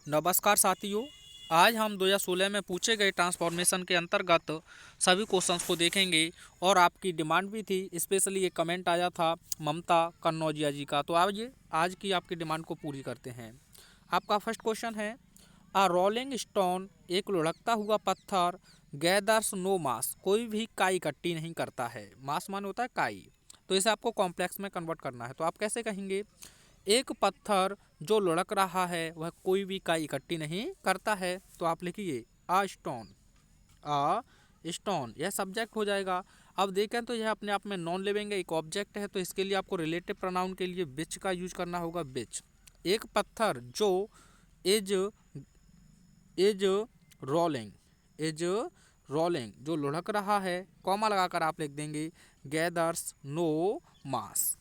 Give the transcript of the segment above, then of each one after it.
नमस्कार साथियों। आज हम 2016 में पूछे गए ट्रांसफॉर्मेशन के अंतर्गत सभी क्वेश्चंस को देखेंगे और आपकी डिमांड भी थी, स्पेशली ये कमेंट आया था ममता कन्नौजिया जी का। तो आइए आज की आपकी डिमांड को पूरी करते हैं। आपका फर्स्ट क्वेश्चन है, अ रोलिंग स्टोन, एक लुढ़कता हुआ पत्थर, गैदर्स नो मास, कोई भी काई इकट्ठी नहीं करता है। मास मान होता है काई, तो इसे आपको कॉम्प्लेक्स में कन्वर्ट करना है। तो आप कैसे कहेंगे, एक पत्थर जो लुढ़क रहा है वह कोई भी काई इकट्ठी नहीं करता है। तो आप लिखिए आ स्टोन, आ स्टोन, यह सब्जेक्ट हो जाएगा। अब देखें तो यह अपने आप में नॉन लिविंग एक ऑब्जेक्ट है, तो इसके लिए आपको रिलेटिव प्रोनाउन के लिए बिच का यूज करना होगा, बिच। एक पत्थर जो is is rolling, is rolling, जो लुढ़क रहा है, कॉमा लगाकर आप लिख देंगे gathers no moss.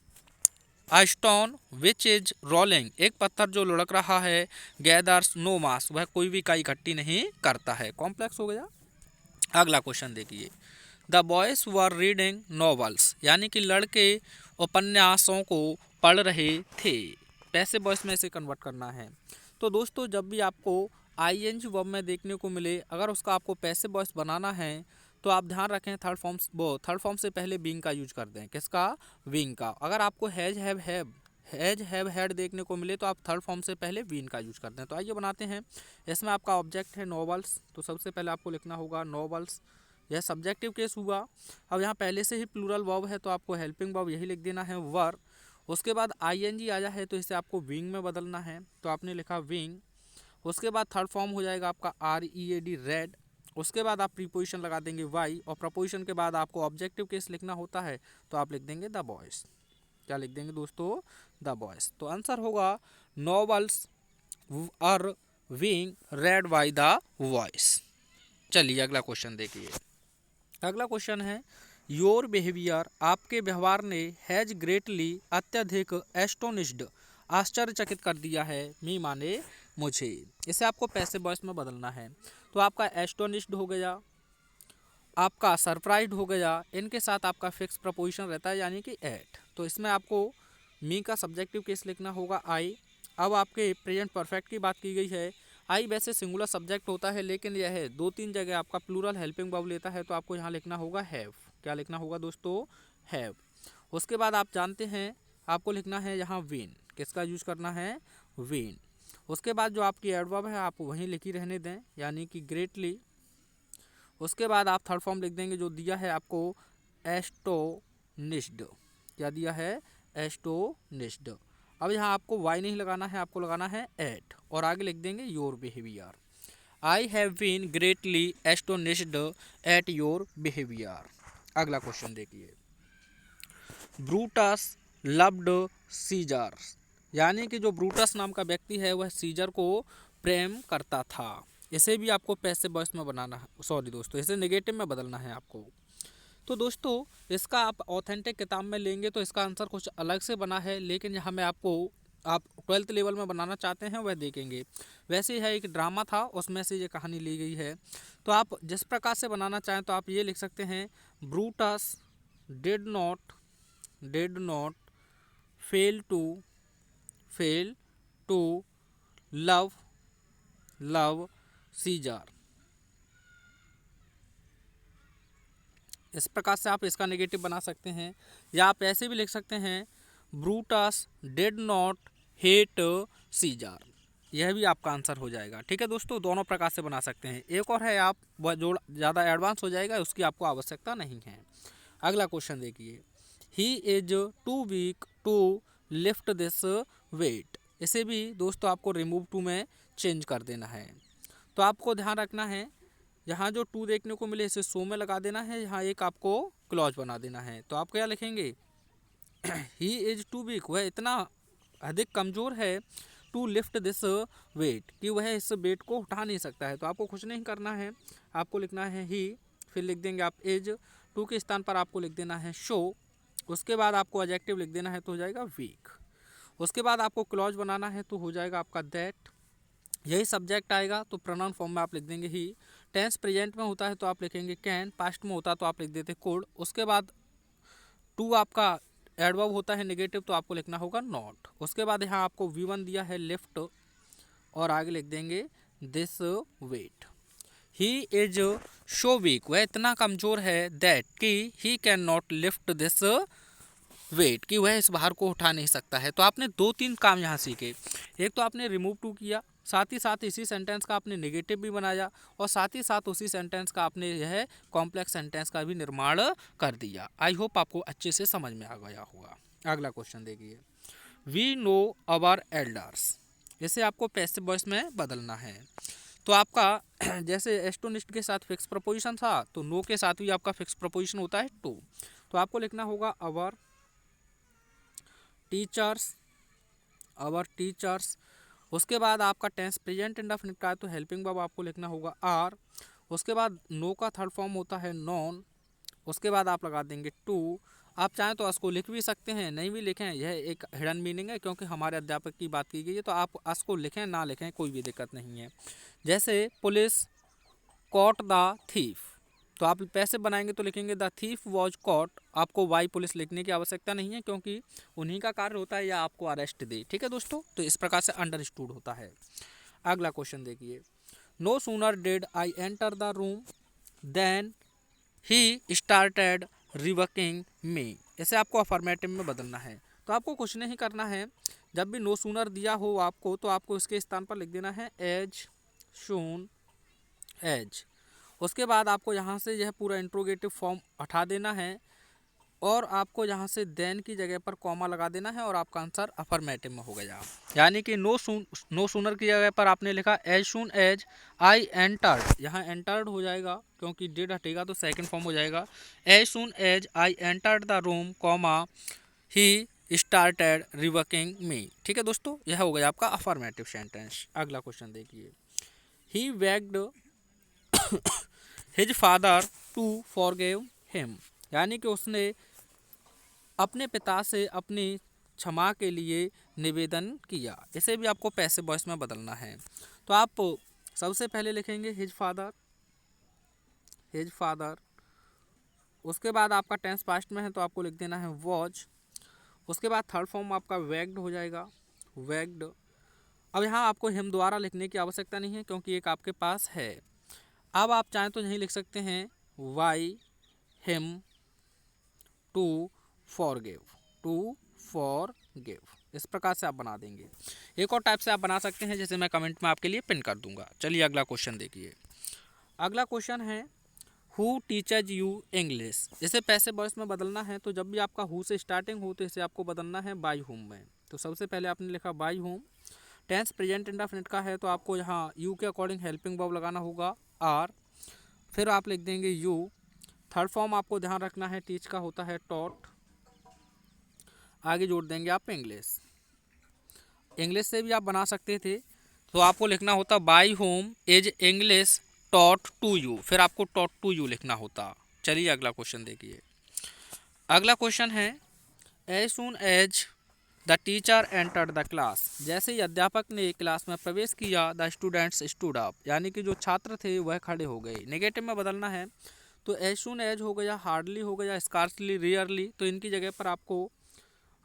A stone which is rolling, एक पत्थर जो लुढ़क रहा है, गैदर्स नो मास, वह कोई भी काई इकट्ठी नहीं करता है। कॉम्प्लेक्स हो गया। अगला क्वेश्चन देखिए, the boys were reading novels, यानी कि लड़के उपन्यासों को पढ़ रहे थे। पैसे वॉइस में इसे कन्वर्ट करना है। तो दोस्तों, जब भी आपको आईएनजी वर्ब में देखने को मिले, अगर उसका आपको पैसे वॉइस बनाना है तो आप ध्यान रखें थर्ड फॉर्म से पहले बीइंग का यूज कर दें। किसका? बीइंग का। अगर आपको हैज हैव हैड देखने को मिले तो आप थर्ड फॉर्म से पहले बीन का यूज करते हैं। तो आइए बनाते हैं। इसमें आपका ऑब्जेक्ट है नॉवेल्स, तो सबसे पहले आपको लिखना होगा नॉवेल्स, यह सब्जेक्टिव केस हुआ। अब यहाँ पहले से ही प्लूरल वर्ब है तो आपको हेल्पिंग वर्ब यही लिख देना है, वर। उसके बाद आईएनजी आया है तो इसे आपको विंग में बदलना है, तो आपने लिखा विंग। उसके बाद थर्ड फॉर्म हो जाएगा आपका READ, रेड। उसके बाद आप प्रीपोजिशन लगा देंगे वाई, और प्रपोजिशन के बाद आपको ऑब्जेक्टिव केस लिखना होता है तो आप लिख देंगे द बॉयज़। क्या लिख देंगे दोस्तों? The boys. तो आंसर होगा novels are being read by the voice. चलिए अगला क्वेश्चन देखिए। अगला क्वेश्चन है, योर बिहेवियर, आपके व्यवहार ने, हैज ग्रेटली, अत्यधिक, एस्टोनिश्ड, आश्चर्यचकित कर दिया है, मी माने मुझे। इसे आपको पैसिव वॉइस में बदलना है। तो आपका एस्टोनिश्ड हो गया, आपका सरप्राइज्ड हो गया, इनके साथ आपका फिक्स प्रपोजिशन रहता है यानी कि एट। तो इसमें आपको मी का सब्जेक्टिव केस लिखना होगा आई। अब आपके प्रेजेंट परफेक्ट की बात की गई है। आई वैसे सिंगुलर सब्जेक्ट होता है, लेकिन यह है 2-3 जगह आपका प्लूरल हेल्पिंग वर्ब लेता है, तो आपको यहाँ लिखना होगा हैव। क्या लिखना होगा दोस्तों? हैव। उसके बाद आप जानते हैं आपको लिखना है यहाँ विन। किसका यूज करना है? विन। उसके बाद जो आपकी एडवर्ब है आप वहीं लिखी रहने दें, यानी कि ग्रेटली। उसके बाद आप थर्ड फॉर्म लिख देंगे जो दिया है आपको, एस्टोनिश्ड। क्या दिया है? एस्टोनिश्ड। अब यहाँ आपको वाई नहीं लगाना है, आपको लगाना है एट, और आगे लिख देंगे your behaviour. I have been greatly astonished at your behaviour. अगला क्वेश्चन देखिए, ब्रूटस लव्ड सीजर, यानी कि जो ब्रूटस नाम का व्यक्ति है वह सीजर को प्रेम करता था। इसे भी आपको पैसिव वॉइस में बनाना है, सॉरी दोस्तों, इसे नेगेटिव में बदलना है आपको। तो दोस्तों, इसका आप ऑथेंटिक किताब में लेंगे तो इसका आंसर कुछ अलग से बना है, लेकिन यहाँ मैं आपको, आप 12th लेवल में बनाना चाहते हैं वह देखेंगे। वैसे है एक ड्रामा था, उसमें से ये कहानी ली गई है। तो आप जिस प्रकार से बनाना चाहें तो आप ये लिख सकते हैं, Brutus did not fail to love Caesar. इस प्रकार से आप इसका नेगेटिव बना सकते हैं, या आप ऐसे भी लिख सकते हैं, Brutus did not hate Caesar. यह भी आपका आंसर हो जाएगा। ठीक है दोस्तों, दोनों प्रकार से बना सकते हैं। एक और है, आप वह जो ज़्यादा एडवांस हो जाएगा उसकी आपको आवश्यकता नहीं है। अगला क्वेश्चन देखिए, he is too weak to lift this weight. इसे भी दोस्तों आपको रिमूव टू में चेंज कर देना है। तो आपको ध्यान रखना है, यहाँ जो टू देखने को मिले इसे सो में लगा देना है, यहाँ एक आपको क्लॉज बना देना है। तो आप क्या लिखेंगे, ही इज टू वीक, वह इतना अधिक कमज़ोर है, टू लिफ्ट दिस वेट, कि वह इस वेट को उठा नहीं सकता है। तो आपको कुछ नहीं करना है, आपको लिखना है ही, फिर लिख देंगे आप एज, टू के स्थान पर आपको लिख देना है शो। उसके बाद आपको एडजेक्टिव लिख देना है तो हो जाएगा वीक। उसके बाद आपको क्लॉज बनाना है तो हो जाएगा आपका दैट। यही सब्जेक्ट आएगा तो प्रोनाउन फॉर्म में आप लिख देंगे ही। टेंस प्रेजेंट में होता है तो आप लिखेंगे कैन, पास्ट में होता तो आप लिख देते कुड। उसके बाद टू आपका एडवर्ब होता है नेगेटिव तो आपको लिखना होगा नॉट। उसके बाद यहाँ आपको V1 दिया है लिफ्ट, और आगे लिख देंगे this weight. He is so weak, वह इतना कमज़ोर है, दैट कि he can not lift this weight, कि वह इस भार को उठा नहीं सकता है। तो आपने 2-3 काम यहाँ सीखे। एक तो आपने रिमूव टू किया, साथ ही साथ इसी सेंटेंस का आपने नेगेटिव भी बनाया, और साथ ही साथ उसी सेंटेंस का आपने यह कॉम्प्लेक्स सेंटेंस का भी निर्माण कर दिया। आई होप आपको अच्छे से समझ में आ गया होगा। अगला क्वेश्चन देखिए, वी नो अवर एल्डर्स, इसे आपको पैसिव वॉइस में बदलना है। तो आपका जैसे एस्टोनिस्ट के साथ फिक्स प्रपोजिशन था, तो नो के साथ भी आपका फिक्स प्रपोजिशन होता है टू। तो आपको लिखना होगा अवर टीचर्स, अवर टीचर्स। उसके बाद आपका टेंस प्रेजेंट इंडेफिनिट का है, तो हेल्पिंग वर्ब आपको लिखना होगा आर। उसके बाद नो का थर्ड फॉर्म होता है नॉन। उसके बाद आप लगा देंगे टू। आप चाहें तो उसको लिख भी सकते हैं, नहीं भी लिखें, यह एक हिडन मीनिंग है, क्योंकि हमारे अध्यापक की बात की गई है, तो आप उसको लिखें ना लिखें कोई भी दिक्कत नहीं है। जैसे पुलिस कॉट द थीफ, तो आप पैसे बनाएंगे तो लिखेंगे द थीफ वॉज कॉट। आपको वाई पुलिस लिखने की आवश्यकता नहीं है, क्योंकि उन्हीं का कार्य होता है या आपको अरेस्ट दे। ठीक है दोस्तों, तो इस प्रकार से अंडरस्टूड होता है। अगला क्वेश्चन देखिए, no sooner did I enter the room then he started reworking me, इसे आपको अफर्मेटिव में बदलना है। तो आपको कुछ नहीं करना है, जब भी नो सूनर दिया हो आपको, तो आपको इसके स्थान पर लिख देना है एज सून एज। उसके बाद आपको यहाँ से यह पूरा इंट्रोगेटिव फॉर्म हटा देना है, और आपको यहाँ से देन की जगह पर कॉमा लगा देना है, और आपका आंसर अफर्मेटिव में हो गया। यानी कि नो सूनर की जगह पर आपने लिखा as soon as I entered, यहाँ एंटर्ड हो जाएगा, क्योंकि डिड हटेगा तो सेकंड फॉर्म हो जाएगा। As soon as I entered the room comma he started reworking me. ठीक है दोस्तों, यह हो गया आपका अफर्मेटिव सेंटेंस। अगला क्वेश्चन देखिए, he begged his father to forgive him, यानी कि उसने अपने पिता से अपनी क्षमा के लिए निवेदन किया। इसे भी आपको पैसिव वॉइस में बदलना है। तो आप सबसे पहले लिखेंगे हिज फादर, हिज फादर। उसके बाद आपका टेंस पास्ट में है, तो आपको लिख देना है वॉज। उसके बाद थर्ड फॉर्म आपका वेग्ड हो जाएगा, वेग्ड। अब यहाँ आपको हिम द्वारा लिखने की आवश्यकता नहीं है, क्योंकि एक आपके पास है। अब आप चाहें तो यहीं लिख सकते हैं why him to forgive, to forgive, इस प्रकार से आप बना देंगे। एक और टाइप से आप बना सकते हैं, जैसे मैं कमेंट में आपके लिए पिन कर दूंगा। चलिए अगला क्वेश्चन देखिए। अगला क्वेश्चन है हु टीचर्स यू इंग्लिश, इसे पैसिव वॉइस में बदलना है। तो जब भी आपका हु से स्टार्टिंग हो, तो इसे आपको बदलना है बाय हुम में। तो सबसे पहले आपने लिखा by whom. Tense present indefinite का है, तो आपको यहाँ यू के अकॉर्डिंग हेल्पिंग वर्ब लगाना होगा आर। फिर आप लिख देंगे यू। थर्ड फॉर्म आपको ध्यान रखना है, टीच का होता है टॉट। आगे जोड़ देंगे आप इंग्लिश। इंग्लिश से भी आप बना सकते थे, तो आपको लिखना होता by whom is English taught to you, फिर आपको टॉट टू यू लिखना होता। चलिए अगला क्वेश्चन देखिए। अगला क्वेश्चन है as soon as the teacher entered the class, जैसे ही अध्यापक ने क्लास में प्रवेश किया द स्टूडेंट्स स्टूड अप, यानी कि जो छात्र थे वह खड़े हो गए। नेगेटिव में बदलना है, तो एज सून एज हो गया, हार्डली हो गया, स्कार्सली, रियरली, तो इनकी जगह पर आपको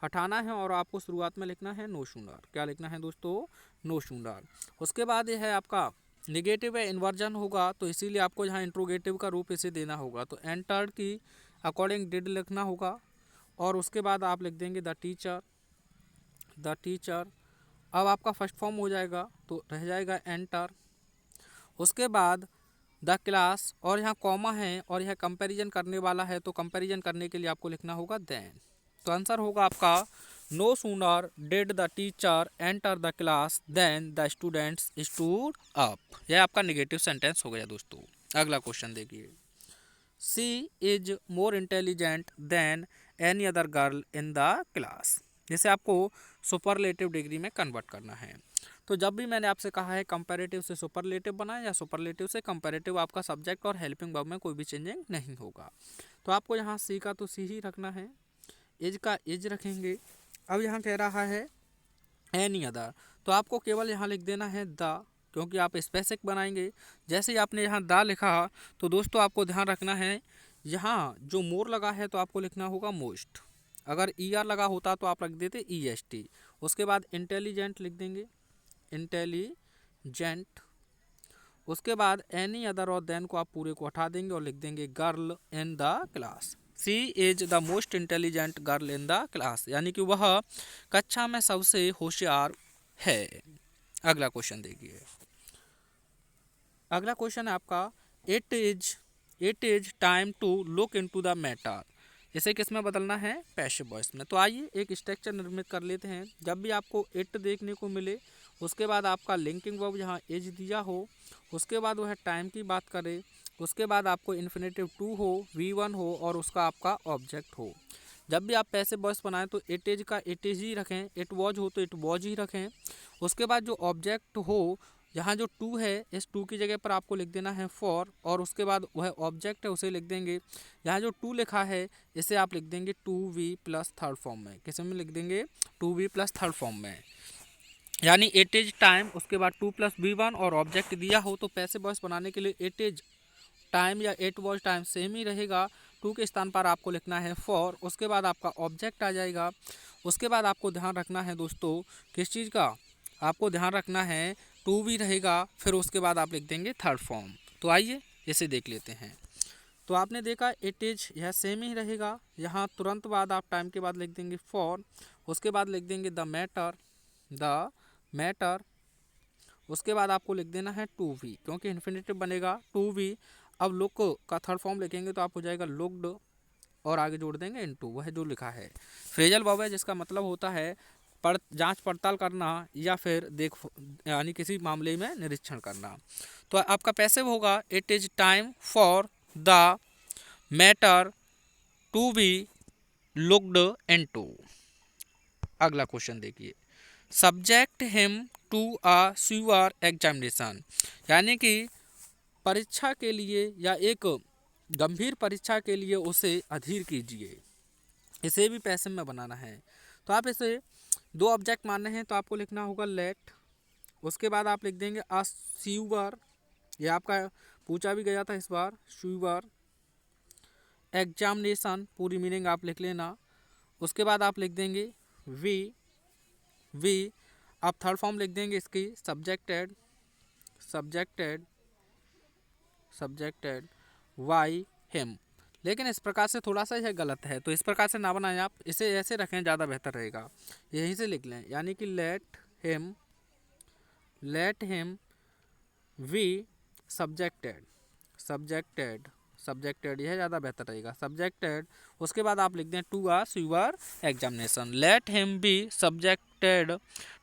हटाना है, और आपको शुरुआत में लिखना है नो सूनर। क्या लिखना है दोस्तों? No sooner. उसके बाद यह है आपका निगेटिव है, इन्वर्जन होगा, तो इसीलिए आपको यहाँ इंट्रोगेटिव का रूप इसे देना होगा। तो एंटर्ड की अकॉर्डिंग डिड लिखना होगा, और उसके बाद आप लिख देंगे द टीचर, द टीचर। अब आपका फर्स्ट फॉर्म हो जाएगा, तो रह जाएगा एंटर। उसके बाद द क्लास, और यहाँ कॉमा है, और यह कंपैरिजन करने वाला है, तो कंपैरिजन करने के लिए आपको लिखना होगा देन। तो आंसर होगा आपका no sooner did the teacher enter the class then the students stood up. यह आपका नेगेटिव सेंटेंस हो गया दोस्तों। अगला क्वेश्चन देखिए, she is more intelligent than any other girl in the class, जिसे आपको सुपरलेटिव डिग्री में कन्वर्ट करना है। तो जब भी मैंने आपसे कहा है कंपैरेटिव से सुपरलेटिव बनाएं या सुपरलेटिव से कंपैरेटिव, आपका सब्जेक्ट और हेल्पिंग वर्ब में कोई भी चेंजिंग नहीं होगा। तो आपको यहाँ सी का तो सी ही रखना है, एज का एज रखेंगे। अब यहाँ कह रहा है एनी अदर, तो आपको केवल यहाँ लिख देना है द, क्योंकि आप स्पेसिफिक बनाएंगे। जैसे ही आपने यहाँ द लिखा, तो दोस्तों आपको ध्यान रखना है, यहाँ जो मोर लगा है तो आपको लिखना होगा मोस्ट। अगर ई आर लगा होता तो आप रख देते ई एस टी। उसके बाद इंटेलिजेंट लिख देंगे, इंटेलिजेंट। जेंट। उसके बाद एनी अदर और देन को आप पूरे को हटा देंगे और लिख देंगे girl in the class. She is the most intelligent girl in the class, यानी कि वह कक्षा में सबसे होशियार है। अगला क्वेश्चन देखिए। अगला क्वेश्चन है आपका it is time to look into the matter. इसे किस में बदलना है? पैसिव वॉइस में। तो आइए एक स्ट्रक्चर निर्मित कर लेते हैं। जब भी आपको इट देखने को मिले, उसके बाद आपका लिंकिंग वर्ब जहाँ एज दिया हो, उसके बाद वह टाइम की बात करे, उसके बाद आपको इन्फिनेटिव टू हो, V1 हो और उसका आपका ऑब्जेक्ट हो। जब भी आप पैसिव वॉइस बनाएं तो इट इज का इट इज ही रखें, इट वॉज हो तो इट वॉज ही रखें। उसके बाद जो ऑब्जेक्ट हो, यहाँ जो टू है, इस टू की जगह पर आपको लिख देना है फॉर, और उसके बाद वह ऑब्जेक्ट है उसे लिख देंगे। यहाँ जो टू लिखा है इसे आप लिख देंगे 2V प्लस थर्ड फॉर्म में। किस में लिख देंगे? 2V प्लस थर्ड फॉर्म में। यानी इट इज टाइम, उसके बाद 2 प्लस V1 और ऑब्जेक्ट दिया हो तो पैसिव वॉइस बनाने के लिए इट इज टाइम या इट वॉज टाइम सेम ही रहेगा। टू के स्थान पर आपको लिखना है फॉर, उसके बाद आपका ऑब्जेक्ट आ जाएगा। उसके बाद आपको ध्यान रखना है दोस्तों किस चीज़ का? आपको ध्यान रखना है 2V रहेगा, फिर उसके बाद आप लिख देंगे थर्ड फॉर्म। तो आइए इसे देख लेते हैं। तो आपने देखा इट इज यह सेम ही रहेगा। यहाँ तुरंत बाद आप टाइम के बाद लिख देंगे फॉर, उसके बाद लिख देंगे द मैटर, उसके बाद आपको लिख देना है 2V, क्योंकि इन्फिनेटिव बनेगा 2V। अब लुक का थर्ड फॉर्म लिखेंगे तो आप हो जाएगा लुक्ड, और आगे जोड़ देंगे इनटू, वह जो लिखा है। फ्रेजल वर्ब है जिसका मतलब होता है जांच पड़ताल करना या फिर देख, यानी किसी मामले में निरीक्षण करना। तो आपका पैसिव होगा it is time for the matter to be looked into. अगला क्वेश्चन देखिए। Subject him to a severe examination, यानी कि परीक्षा के लिए या एक गंभीर परीक्षा के लिए उसे अधीर कीजिए। इसे भी पैसिव में बनाना है। तो आप इसे दो ऑब्जेक्ट मानने हैं तो आपको लिखना होगा लेट, उसके बाद आप लिख देंगे अ सीवर, ये आपका पूछा भी गया था इस बार, सीवर एग्जामिनेशन पूरी मीनिंग आप लिख लेना। उसके बाद आप लिख देंगे वी आप थर्ड फॉर्म लिख देंगे इसकी सब्जेक्टेड वाई हिम। लेकिन इस प्रकार से थोड़ा सा यह गलत है, तो इस प्रकार से ना बनाएं, आप इसे ऐसे रखें, ज़्यादा बेहतर रहेगा। यहीं से लिख लें, यानी कि लेट हिम वी सब्जेक्टेड, यह ज़्यादा बेहतर रहेगा, सब्जेक्टेड। उसके बाद आप लिख दें to a severe examination, let him be subjected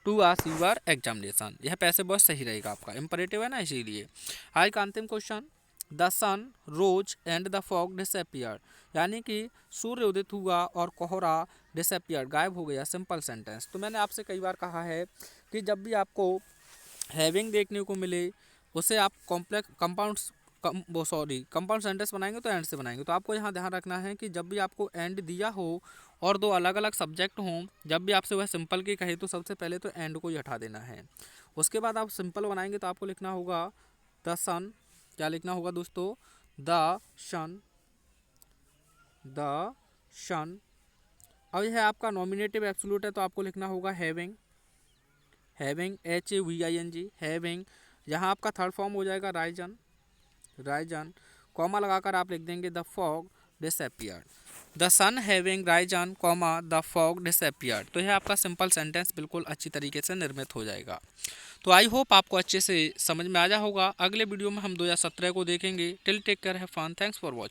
to a severe examination. यह पैसिव वॉइस सही रहेगा आपका, इंपरेटिव है ना, इसीलिए। आज का अंतिम question, the sun rose and the fog disappeared, यानी कि सूर्य उदित हुआ और कोहरा डिसअपियर्ड, गायब हो गया। Simple sentence. तो मैंने आपसे कई बार कहा है कि जब भी आपको हैविंग देखने को मिले उसे आप कंपाउंड सेंटेंस बनाएंगे तो एंड से बनाएंगे। तो आपको यहाँ ध्यान रखना है कि जब भी आपको एंड दिया हो और दो अलग अलग सब्जेक्ट हों, जब भी आपसे वह सिंपल की कहे तो सबसे पहले तो एंड को ही हटा देना है। उसके बाद आप सिंपल बनाएंगे तो आपको लिखना होगा द सन, क्या लिखना होगा दोस्तों? द शन। अब यह आपका नॉमिनेटिव एब्सोल्यूट है तो आपको लिखना होगा हैविंग HAVING, हैविंग। यहाँ आपका थर्ड फॉर्म हो जाएगा राइजन, कॉमा लगाकर आप लिख देंगे the fog disappeared, the sun having risen comma the fog disappeared. तो यह आपका सिंपल सेंटेंस बिल्कुल अच्छी तरीके से निर्मित हो जाएगा। तो आई होप आपको अच्छे से समझ में आ जा होगा। अगले वीडियो में हम 2017 को देखेंगे। Till take care, have fun, thanks for watching.